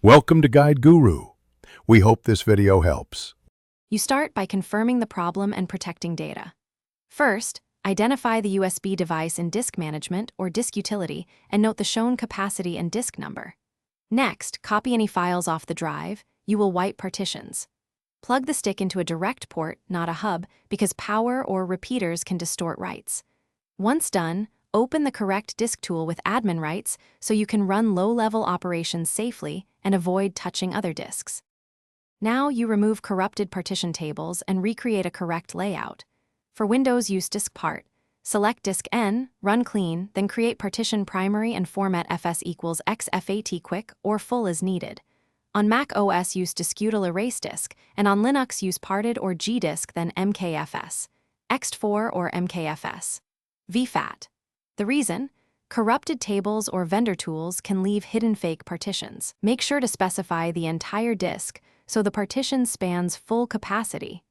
Welcome to Guide Guru. We hope this video helps. You start by confirming the problem and protecting data. First, identify the USB device in Disk Management or Disk Utility and note the shown capacity and disk number. Next, copy any files off the drive. You will wipe partitions. Plug the stick into a direct port, not a hub, because power or repeaters can distort writes. Once done, open the correct disk tool with admin rights so you can run low-level operations safely and avoid touching other disks. Now you remove corrupted partition tables and recreate a correct layout. For Windows, use disk part. Select disk N, run clean, then create partition primary and format fs equals xfat quick or full as needed. On Mac OS, use discutal erase disk, and on Linux, use parted or gdisk then mkfs, ext4 or mkfs. vfat. The reason? Corrupted tables or vendor tools can leave hidden fake partitions. Make sure to specify the entire disk so the partition spans full capacity.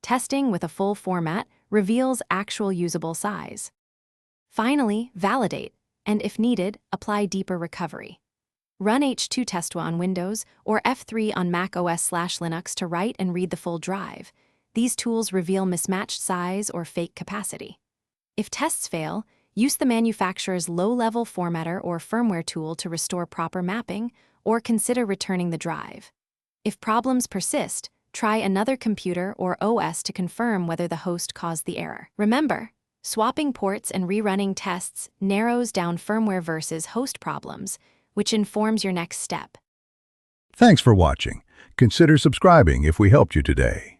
Testing with a full format reveals actual usable size. Finally, validate, and if needed, apply deeper recovery. Run h2test on Windows or F3 on Mac OS/Linux to write and read the full drive. These tools reveal mismatched size or fake capacity. If tests fail, use the manufacturer's low-level formatter or firmware tool to restore proper mapping, or consider returning the drive. If problems persist, try another computer or OS to confirm whether the host caused the error. Remember, swapping ports and rerunning tests narrows down firmware versus host problems, which informs your next step. Thanks for watching. Consider subscribing if we helped you today.